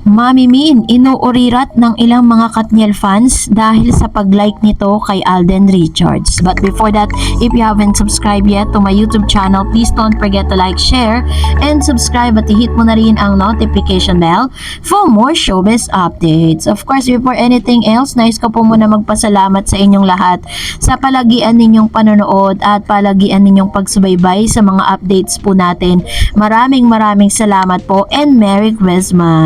Mami Min, inuurirat ng ilang mga Katniel fans dahil sa pag-like nito kay Alden Richards. But before that, if you haven't subscribed yet to my YouTube channel, please don't forget to like, share, and subscribe at i-hit mo na rin ang notification bell for more showbiz updates. Of course, before anything else, nais ko po muna magpasalamat sa inyong lahat sa palagian ninyong panonood at palagian ninyong pagsubaybay sa mga updates po natin. Maraming salamat po and Merry Christmas!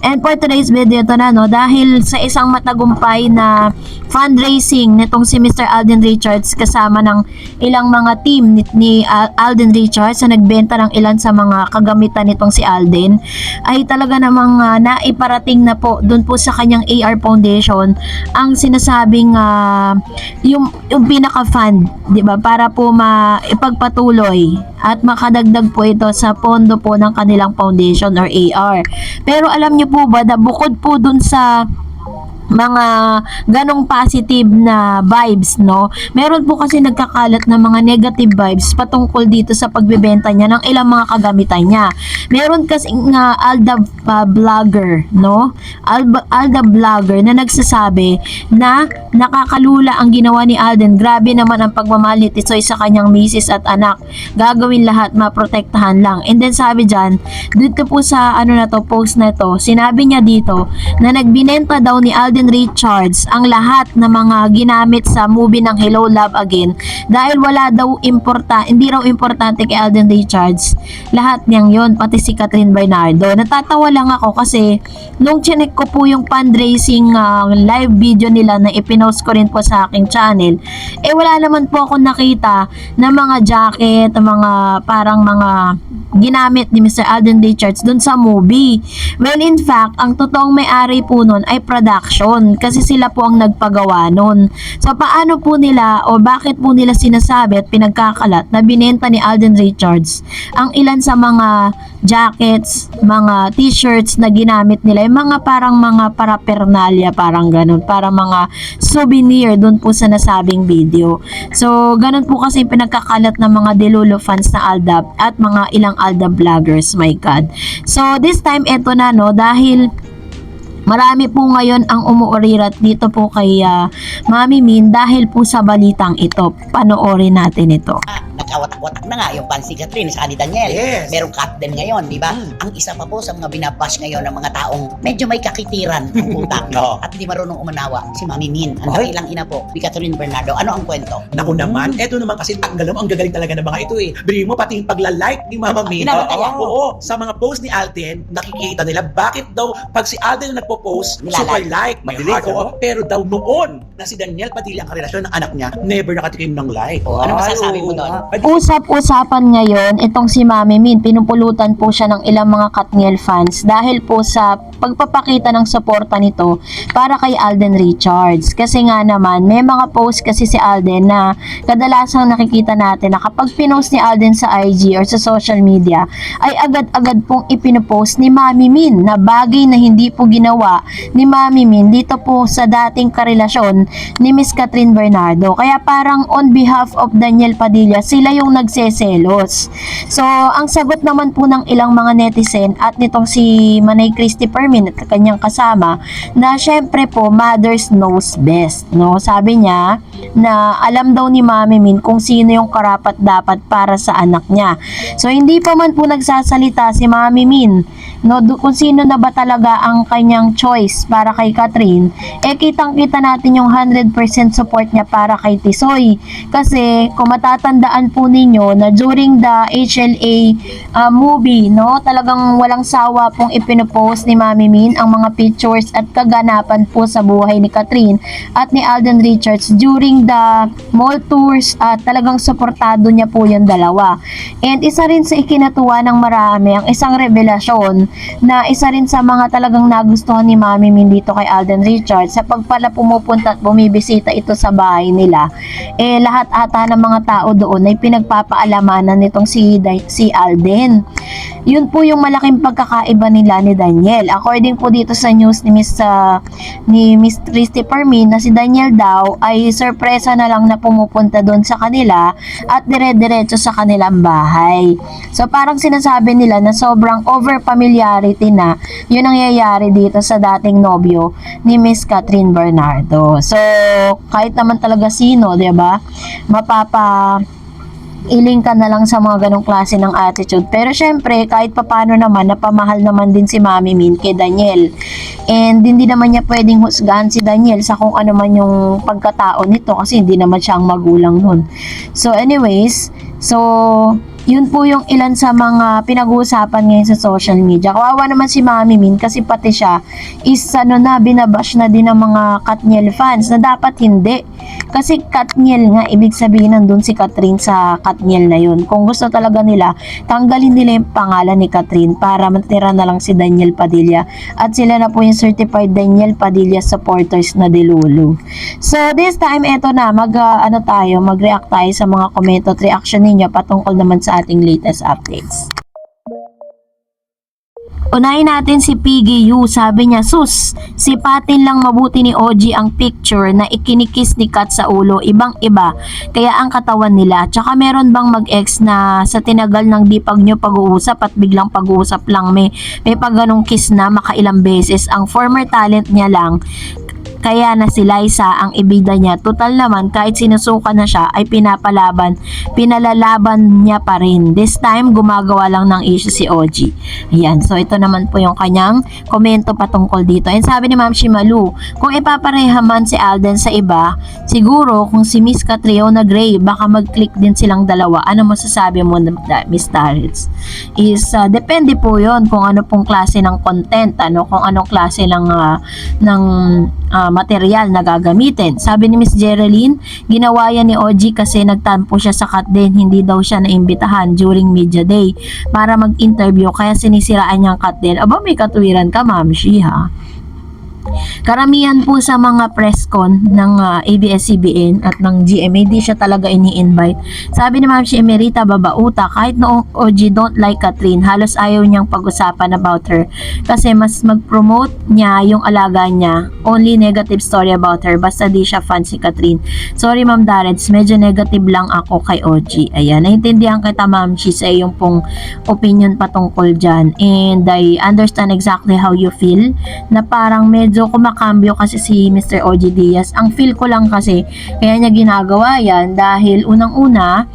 And for today's video ito na dahil sa isang matagumpay na fundraising nitong si Mr. Alden Richards kasama ng ilang mga team ni Alden Richards na nagbenta ng ilan sa mga kagamitan nitong si Alden, ay talaga namang naiparating na po doon po sa kanyang AR Foundation ang sinasabing yung pinaka-fund, di ba, para po ipagpatuloy at makadagdag po ito sa pondo po ng kanilang foundation or AR. Pero alam niyo po ba na bukod po dun sa mga ganong positive na vibes, meron po kasi nagkakalat na mga negative vibes patungkol dito sa pagbebenta niya ng ilang mga kagamitan niya. Meron kasi nga Alda vlogger, Alda vlogger na nagsasabi na nakakalula ang ginawa ni Alden. Grabe naman ang pagmamahal ni Tisoy sa kanyang misis at anak. Gagawin lahat, maprotektahan lang. And then sabi dyan, dito po sa post na to, sinabi niya dito na nagbinenta daw ni Alden Richards ang lahat ng mga ginamit sa movie ng Hello Love Again dahil hindi raw importante kay Alden Richards lahat niyang yon, pati si Catherine Bernardo. Natatawa lang ako kasi nung chinek ko po yung fundraising live video nila na ipinost ko rin po sa aking channel, wala naman po ako nakita na mga jacket, mga parang mga ginamit ni Mr. Alden Richards dun sa movie. Well, in fact, ang totoong may-ari po nun ay production kasi sila po ang nagpagawa nun. So, paano po nila o bakit po nila sinasabi at pinagkakalat na binenta ni Alden Richards ang ilan sa mga jackets, mga t-shirts na ginamit nila, yung mga parang mga paraphernalia, parang ganun, parang mga souvenir dun po sa nasabing video. So, ganun po kasi pinagkakalat ng mga Delulu fans na Alda at mga ilang Alda vloggers, my God. So, this time, eto na dahil marami po ngayon ang umuurirat dito po kay Mami Min dahil po sa balitang ito. Panoorin natin ito. Nagkawatak-watak na nga yung pan si Catherine sa ni Daniel. Yes. Merong cut din ngayon, di ba? Ang isa pa po sa mga binabash ngayon ng mga taong medyo may kakitiran ang utak No. at hindi marunong umanawa si Mami Min. Ang Ay. dakilang ina po ni Catherine Bernardo. Ano ang kwento? Naku naman, eto naman kasi ang gagaling talaga ng mga ito eh. Bili mo pati yung pagla-like ni Mama Min. Pinapataya. Oo, sa mga post ni Alden, nakikita nila bakit daw pag si Alden na nagpo-post, Nilalike. super like, may Madilig, heart, oo. Pero daw noon na si Daniel Padilla ang karelasyon ng anak niya, never nakatikim ng like. Ano masasabi mo doon? Usap-usapan ngayon itong si Mami Min, pinupulutan po siya ng ilang mga Katniel fans dahil po sa pagpapakita ng suporta nito para kay Alden Richards. Kasi nga naman, may mga post kasi si Alden na kadalasang nakikita natin na kapag pinost ni Alden sa IG or sa social media, ay agad-agad pong ipinopost ni Mami Min na bagay na hindi po ginawa ni Mami Min dito po sa dating karelasyon ni Miss Catherine Bernardo. Kaya parang on behalf of Daniel Padilla, sila yung nagseselos. So, ang sagot naman po ng ilang mga netizen at nitong si Manay Christy Permin at kanyang kasama na syempre po, mothers knows best. Sabi niya na alam daw ni Mami Min kung sino yung karapat-dapat para sa anak niya. So, hindi pa man po nagsasalita si Mami Min kung sino na ba talaga ang kanyang choice para kay Catherine, kitang-kita natin yung 100% support niya para kay Tisoy. Kasi kung matatandaan po ninyo na during the HLA movie, talagang walang sawa pong ipinopost ni Mami Min ang mga pictures at kaganapan po sa buhay ni Catherine at ni Alden Richards during the mall tours at talagang suportado niya po yung dalawa. And isa rin sa ikinatuwa ng marami ang isang revelasyon na isa rin sa mga talagang nagustuhan ni Mami Min dito kay Alden Richards sa pagpala pumupunta at bumibisita ito sa bahay nila, lahat ata ng mga tao doon ay pinagpapaalamanan nitong si Alden. Yun po yung malaking pagkakaiba nila ni Daniel. According po dito sa news ni Miss Christy Permin na si Daniel daw ay sorpresa na lang na pumupunta doon sa kanila at dire-diretso sa kanilang bahay. So parang sinasabi nila na sobrang over familiar reality na yun ang nangyayari dito sa dating nobyo ni Miss Catherine Bernardo. So, kahit naman talaga sino, 'di ba? Iling ka na lang sa mga ganong klase ng attitude. Pero syempre, kahit papano naman, napamahal naman din si Mami Min kay Daniel. And hindi naman niya pwedeng husgahan si Daniel sa kung ano man yung pagkatao nito kasi hindi naman siya ang magulang nun. So anyways, yun po yung ilan sa mga pinag-uusapan ngayon sa social media. Kawawa naman si Mami Min kasi pati siya is binabash na din ng mga Katniel fans na dapat hindi. Kasi Katniel nga, ibig sabihin nandun si Catherine sa Katniel na yun. Kung gusto talaga nila, tanggalin nila yung pangalan ni Catherine para matira na lang si Daniel Padilla. At sila na po yung certified Daniel Padilla supporters na dilulu. So this time, eto na, mag-react tayo sa mga komento at reaction ninyo patungkol naman sa ating latest updates. Unahin natin si PGU, sabi niya, sus, sipatin lang mabuti ni OG ang picture na ikinikis ni Kat sa ulo, ibang iba, kaya ang katawan nila. Tsaka meron bang mag-ex na sa tinagal ng di pag nyo pag-uusap at biglang pag-uusap lang may pag ganong kiss na makailang beses, ang former talent niya lang, kaya na si Liza ang ibida niya. Total naman, kahit sinusuka na siya ay pinalalaban niya pa rin. This time, gumagawa lang ng issue si OG. Ayan, so ito naman po yung kanyang komento patungkol dito. And sabi ni Ma'am Shimalu, kung ipapareha man si Alden sa iba, siguro kung si Miss Catriona Gray, baka mag-click din silang dalawa. Ano masasabi mo, Miss Darrits? Depende po yon kung ano pong klase ng content, kung anong klase ng material na gagamitin. Sabi ni Miss Geraldine, ginawa yan ni OG kasi nagtampo siya sa Kat din, hindi daw siya naimbitahan during media day para mag-interview kaya sinisiraan niyang Kat din. Aba, may katuwiran ka, Ma'am Shi, ha? Karamihan po sa mga press con ng ABS-CBN at ng GMA, di siya talaga ini-invite. Sabi ni Ma'am si Emerita Babauta, kahit noong OG don't like Catherine, halos ayaw niyang pag-usapan about her kasi mas mag-promote niya yung alaga niya. Only negative story about her, basta di siya fan si Catherine. Sorry Ma'am Darrets, medyo negative lang ako kay OG. Ayan, naintindihan kita Ma'am Shi sa iyong pong opinion patungkol dyan. And I understand exactly how you feel, na parang medyo kumakambyo kasi si Mr. OG Diaz. Ang feel ko lang kasi kaya niya ginagawa yan dahil unang-una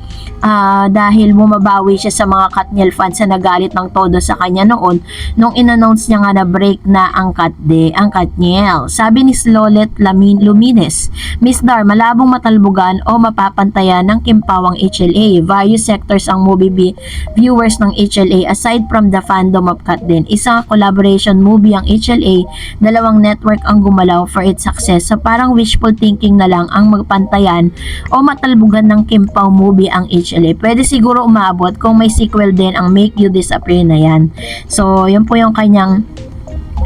dahil bumabawi siya sa mga Katniel fans na nagalit ng todo sa kanya noon nung in-announce niya nga na break na ang Katniel. Sabi ni Slolet Lumines, Miss Dar, malabong matalbugan o mapapantayan ng kimpawang HLA. Various sectors ang movie viewers ng HLA aside from the fandom of Kat din. Isang collaboration movie ang HLA, dalawang network ang gumalaw for its success. So parang wishful thinking na lang ang magpantayan o matalbugan ng kimpaw movie ang HLA. Pwede siguro umabot kung may sequel din ang Make You Disappear na yan. So yun po yung kanyang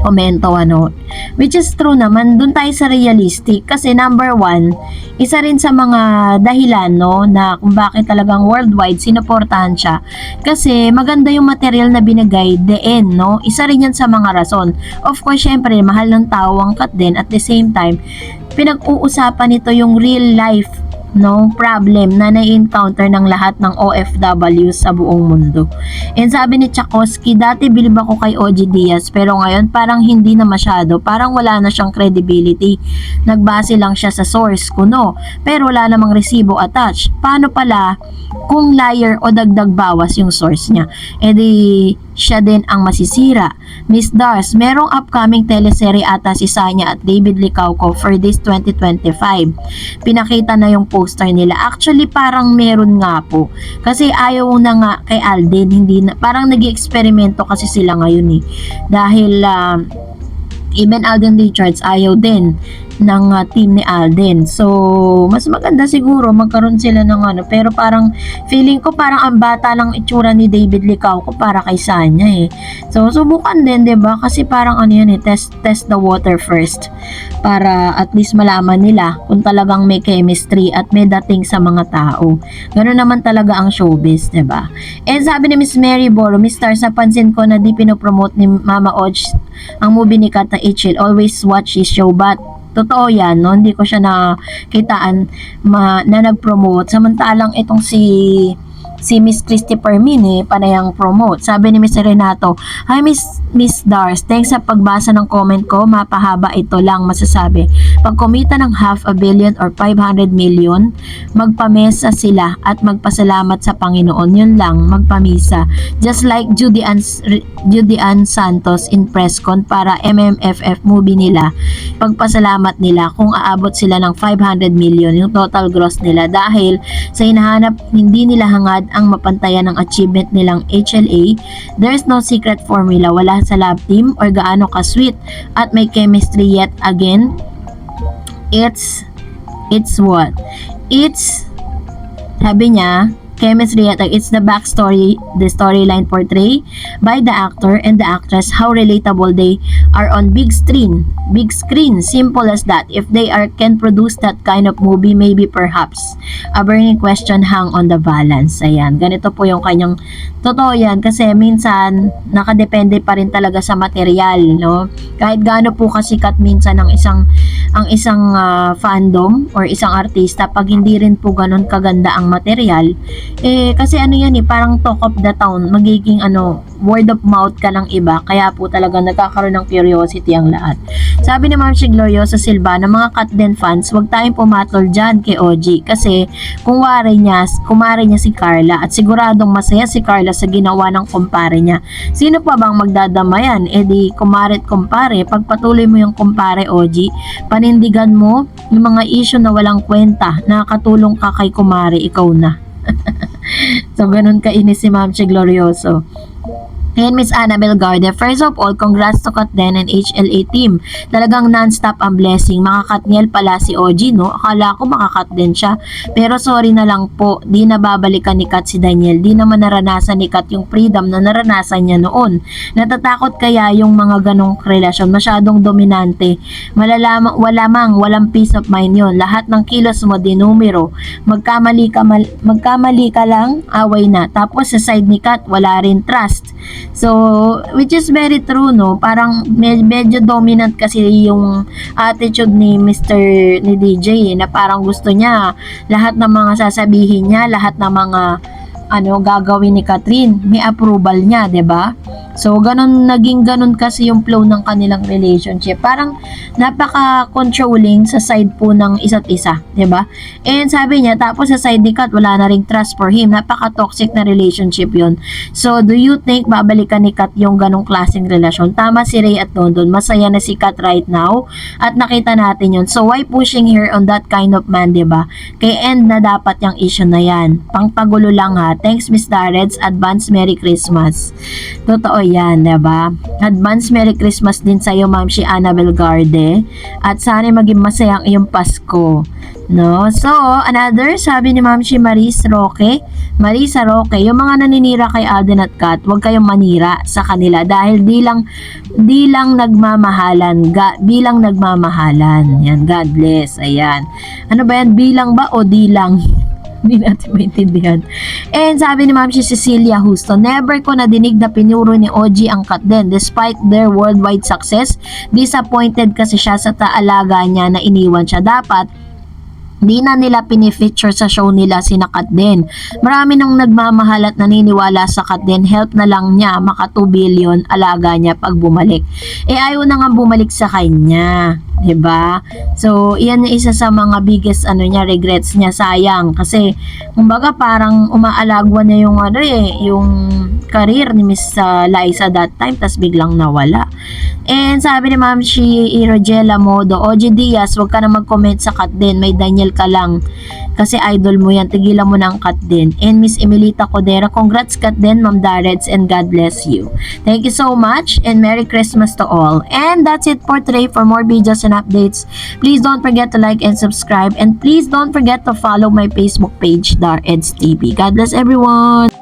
komento, which is true naman. Dun tayo sa realistic kasi number one, isa rin sa mga dahilan na kung bakit talagang worldwide sinuportahan siya kasi maganda yung material na binigay, the end, isa rin yan sa mga rason. Of course, syempre mahal ng tao ang Kat din, at the same time pinag-uusapan nito yung real life problem na na-encounter ng lahat ng OFW sa buong mundo. And sabi ni Tchaikovsky, dati bilib ako kay OG Diaz pero ngayon parang hindi na masyado, parang wala na siyang credibility. Nagbase lang siya sa source kuno pero wala namang resibo attached. Paano pala kung liar o dagdag bawas yung source niya? E di siya din ang masisira. Miss Dars, merong upcoming teleserye ata si Sanya at David Licauco for this 2025. Pinakita na yung poster nila. Actually, parang meron nga po. Kasi ayaw na nga kay Alden, hindi na, parang nag-eksperimento kasi sila ngayon Dahil even Alden Richards ayaw din ng team ni Alden. So, mas maganda siguro magkaroon sila ng pero parang feeling ko parang ang bata lang itsura ni David Licauco para kay Sanya So, subukan din, 'di ba? Kasi parang test the water first para at least malaman nila kung talagang may chemistry at may dating sa mga tao. Ganoon naman talaga ang showbiz, 'di ba? And sabi ni Miss Mary Boro, Miss Stars, napansin ko na di pinopromote ni Mama Og ang movie ni Kat na HL. Always watch his show, but totoo yan, hindi ko siya nakitaan na nag-promote. Samantalang itong si si Miss Christy Permini panayang promote. Sabi ni Mr. Renato, "Hi Miss Dars, thanks sa pagbasa ng comment ko, mapahaba ito lang masasabi. Pag kumita ng 500 million or 500 million, magpamesa sila at magpasalamat sa Panginoon. Yun lang, magpamisa. Just like Judy Ann Santos in presscon para MMFF movie nila, pagpasalamat nila kung aabot sila ng 500 million yung total gross nila dahil sa hinahanap hindi nila hangad ang mapantayan ng achievement nilang HLA. There's no secret formula, wala sa lab team or gaano ka-sweet at may chemistry yet again. It's what? It's, sabi niya, chemistry yet it's the backstory, the storyline portrayed by the actor and the actress, how relatable they are on big screen. Simple as that. If they can produce that kind of movie, maybe perhaps a burning question hang on the balance. Ayan, ganito po yung kanyang totoo yan kasi minsan nakadepende pa rin talaga sa material, no? Kahit gaano po kasikat minsan ang isang fandom or isang artista, pag hindi rin po ganun kaganda ang material, kasi ano yan parang talk of the town, magiging word of mouth ka ng iba, kaya po talaga nagkakaroon ng curiosity ang lahat. Sabi ni Ma'am si Gloriosa Silva, ng mga Katden fans, wag tayong pumatol dyan kay OG kasi kumare niya si Carla at siguradong masaya si Carla sa ginawa ng kumpare niya. Sino pa bang magdadamayan? Di kumare at kumpare, pagpatuloy mo yung kumpare OG, panindigan mo yung mga issue na walang kwenta, nakakatulong ka kay kumare, ikaw na. So ganun kainis si Ma'am si Glorioso. And Miss Annabel Garde, first of all, congrats to Katden and HLA team. Talagang non-stop ang blessing. Makakatniel pala si OG, no? Akala ko makakatden siya. Pero sorry na lang po, di na babalikan ni Kat si Daniel. Di naman naranasan ni Kat yung freedom na naranasan niya noon. Natatakot kaya yung mga ganong relasyon. Masyadong dominante. Walang peace of mind yun. Lahat ng kilos mo, dinumero. Magkamali ka lang, away na. Tapos sa side ni Kat, wala rin trust. So, which is very true, no? Parang medyo dominant kasi yung attitude ni DJ, na parang gusto niya lahat ng mga sasabihin niya, lahat ng mga gagawin ni Catherine, may approval niya, 'di ba? So, naging ganun kasi yung flow ng kanilang relationship. Parang napaka-controlling sa side po ng isa't isa, 'di ba? And sabi niya, tapos sa side ni Kat, wala na ring trust for him. Napaka-toxic na relationship 'yon. So, do you think babalikan ni Kat yung ganong klaseng relasyon? Tama si Ray at Dondon. Masaya na si Kat right now at nakita natin 'yon. So, why pushing her on that kind of man, 'di ba? Kay end na dapat yung issue na 'yan. Pangpagulo lang ha. Thanks Miss Darreds. Advance Merry Christmas. Totoo yan, diba? Advance Merry Christmas din sa'yo, Ma'am si Annabel Garde. At sana maging masaya ang iyong Pasko. No? So, another, sabi ni Ma'am si Marisa Roque, yung mga naninira kay Alden at Kat, huwag kayong manira sa kanila dahil di lang nagmamahalan, bilang nagmamahalan. Yan, God bless. Ayan. Ano ba yan? Bilang ba o di lang? Hindi natin maintindihan. And sabi ni Ma'am si Cecilia Houston, never ko nadinig na pinuro ni OG ang Katden. Despite their worldwide success, disappointed kasi siya sa taalaga niya na iniwan siya. Dapat di na nila pinifeature sa show nila si Katden. Marami nang nagmamahal at naniniwala sa Katden. Help na lang niya maka 2 billion alaga niya pag bumalik. Ayaw na nga bumalik sa kanya. 'Di ba? So, iyan na isa sa mga biggest regrets niya, sayang kasi kumbaga parang umaalagwa niya yung career ni Miss Liza that time, tas biglang nawala. And sabi ni Ma'am si Rogela Modo, OG Diaz, wag ka na mag-comment sa Katden, may Daniel ka lang kasi idol mo yan, tigilan mo na ang Katden. And Miss Emilita Codera, congrats Katden, Ma'am Darreds, and God bless you. Thank you so much and Merry Christmas to all. And that's it for today. For more videos and updates, please don't forget to like and subscribe, and please don't forget to follow my Facebook page, Darreds TV. God bless everyone.